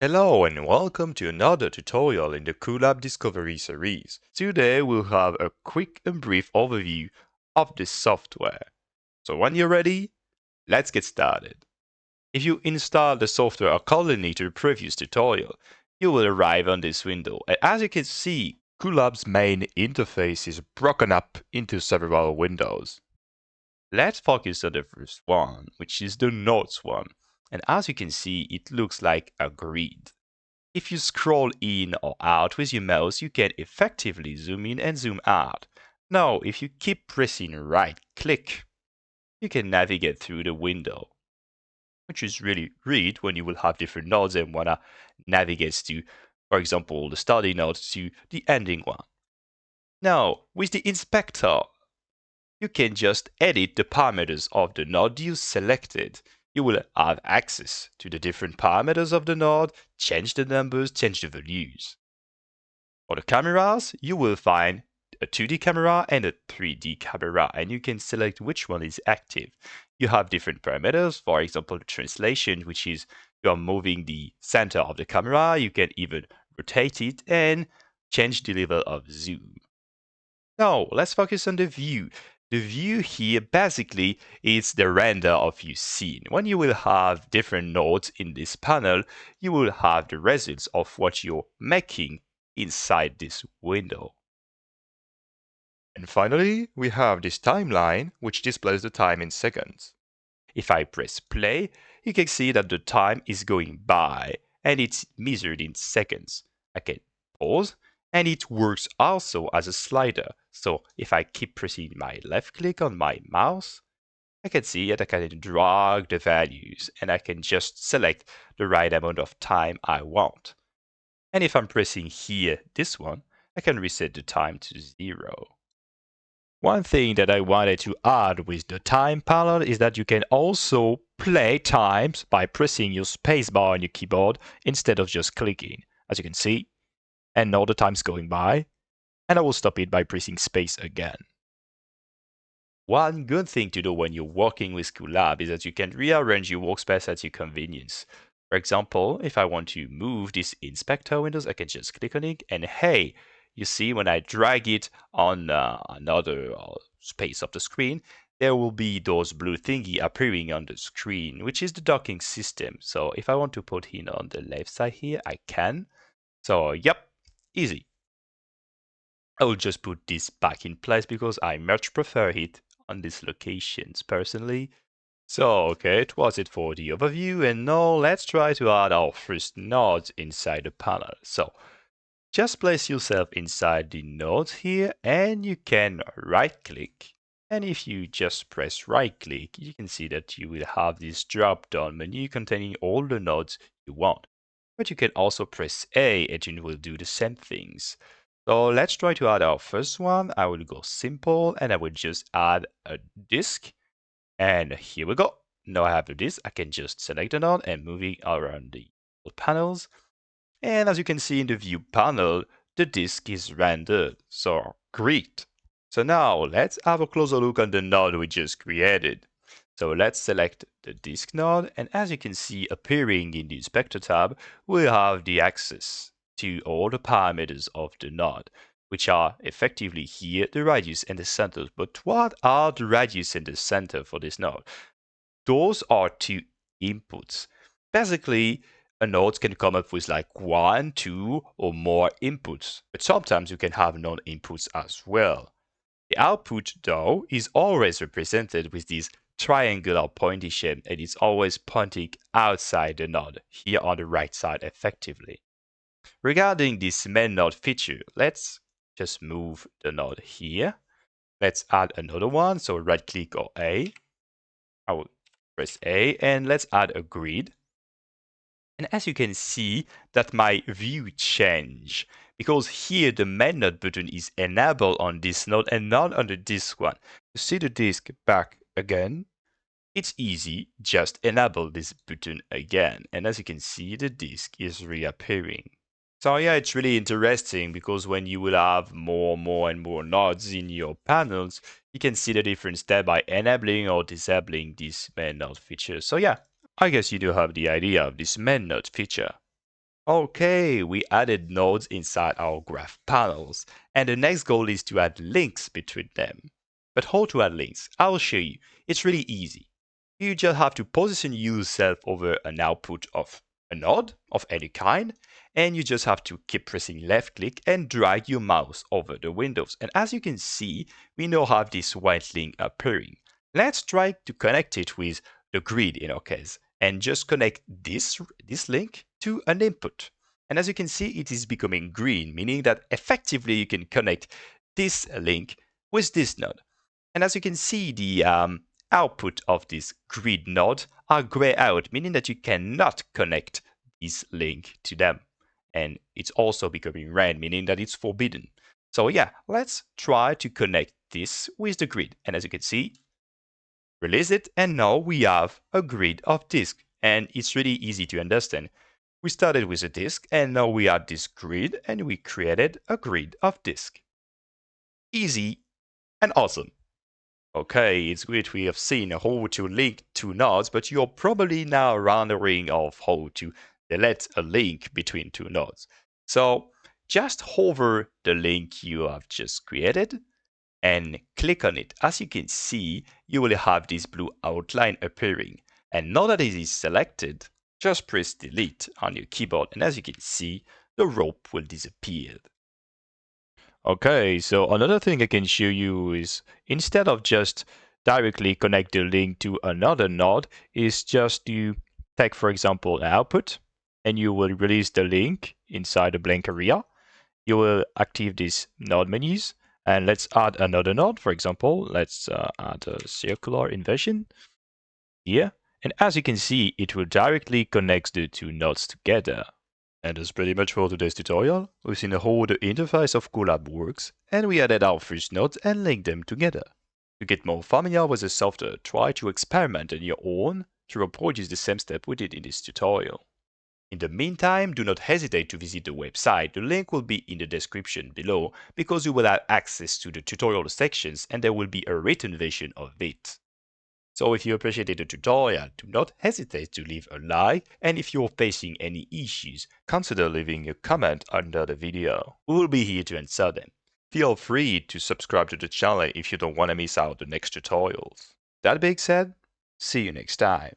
Hello and welcome to another tutorial in the Coollab Discovery series. Today we'll have a quick and brief overview of this software. So when you're ready, let's get started. If you install the software accordingly to the previous tutorial, you will arrive on this window. And as you can see, Coollab's main interface is broken up into several windows. Let's focus on the first one, which is the nodes one. And as you can see, it looks like a grid. If you scroll in or out with your mouse, you can effectively zoom in and zoom out. Now, if you keep pressing right click, you can navigate through the window, which is really great when you will have different nodes and wanna navigate to, for example, the starting node to the ending one. Now, with the inspector, you can just edit the parameters of the node you selected. You will have access to the different parameters of the node, change the numbers, change the values. For the cameras, you will find a 2D camera and a 3D camera, and you can select which one is active. You have different parameters, for example, the translation, which is you are moving the center of the camera. You can even rotate it and change the level of zoom. Now, let's focus on the view. The view here basically is the render of your scene. When you will have different nodes in this panel, you will have the results of what you're making inside this window. And finally, we have this timeline, which displays the time in seconds. If I press play, you can see that the time is going by and it's measured in seconds. I can pause and it works also as a slider. So if I keep pressing my left click on my mouse, I can see that I can drag the values and I can just select the right amount of time I want. And if I'm pressing here, this one, I can reset the time to 0. One thing that I wanted to add with the time panel is that you can also play times by pressing your spacebar on your keyboard instead of just clicking, as you can see. And now the time's going by, and I will stop it by pressing space again. One good thing to do when you're working with Coollab is that you can rearrange your workspace at your convenience. For example, if I want to move this inspector windows, I can just click on it, and hey, you see when I drag it on another space of the screen, there will be those blue thingy appearing on the screen, which is the docking system. So if I want to put it on the left side here, I can. So yep, easy. I will just put this back in place because I much prefer it on these locations personally. So, okay, it was it for the overview, and now let's try to add our first node inside the panel. So, just place yourself inside the nodes here, and you can right-click. And if you just press right-click, you can see that you will have this drop-down menu containing all the nodes you want. But you can also press A, and it will do the same things. So let's try to add our first one. I will go simple, and I will just add a disk. And here we go. Now I have the disk. I can just select the node and move it around the panels. And as you can see in the view panel, the disk is rendered. So great. So now let's have a closer look on the node we just created. So let's select the disk node, and as you can see appearing in the inspector tab, we have the access to all the parameters of the node, which are effectively here the radius and the center. But what are the radius and the center for this node? Those are two inputs. Basically, a node can come up with like 1, 2, or more inputs, but sometimes you can have non-inputs as well. The output, though, is always represented with this triangular pointy shape, and it's always pointing outside the node, here on the right side effectively. Regarding this main node feature, let's just move the node here. Let's add another one, so right click or A. I will press A, and let's add a grid. And as you can see that my view changed, because here the main node button is enabled on this node and not on the disk one. To see the disk back again, it's easy, just enable this button again. And as you can see, the disk is reappearing. So yeah, it's really interesting because when you will have more and more nodes in your panels, you can see the difference there by enabling or disabling this main node feature. So yeah, I guess you do have the idea of this main node feature. Okay, we added nodes inside our graph panels, and the next goal is to add links between them. But how to add links? I'll show you. It's really easy. You just have to position yourself over an output of a node of any kind, and you just have to keep pressing left click and drag your mouse over the windows. And as you can see, we now have this white link appearing. Let's try to connect it with the grid in our case, and just connect this link to an input. And as you can see, it is becoming green, meaning that effectively you can connect this link with this node. And as you can see, the output of this grid node are gray out, meaning that you cannot connect this link to them. And it's also becoming red, meaning that it's forbidden. So yeah, let's try to connect this with the grid. And as you can see, release it, and now we have a grid of disk. And it's really easy to understand. We started with a disk, and now we have this grid, and we created a grid of disk. Easy and awesome. Okay, it's great we have seen how to link two nodes, but you're probably now wondering of how to delete a link between two nodes. So just hover the link you have just created and click on it. As you can see, you will have this blue outline appearing. And now that it is selected, just press delete on your keyboard, and as you can see, the rope will disappear. Okay, so another thing I can show you is instead of just directly connect the link to another node, is just to take, for example, an output, and you will release the link inside a blank area. You will activate these node menus, and let's add another node. For example, let's add a circular inversion here. And as you can see, it will directly connect the two nodes together. And that's pretty much for today's tutorial. We've seen how the interface of Coollab works, and we added our first nodes and linked them together. To get more familiar with the software, try to experiment on your own to reproduce the same step we did in this tutorial. In the meantime, do not hesitate to visit the website. The link will be in the description below because you will have access to the tutorial sections and there will be a written version of it. So if you appreciated the tutorial, do not hesitate to leave a like, and if you're facing any issues, consider leaving a comment under the video. We will be here to answer them. Feel free to subscribe to the channel if you don't want to miss out the next tutorials. That being said, see you next time.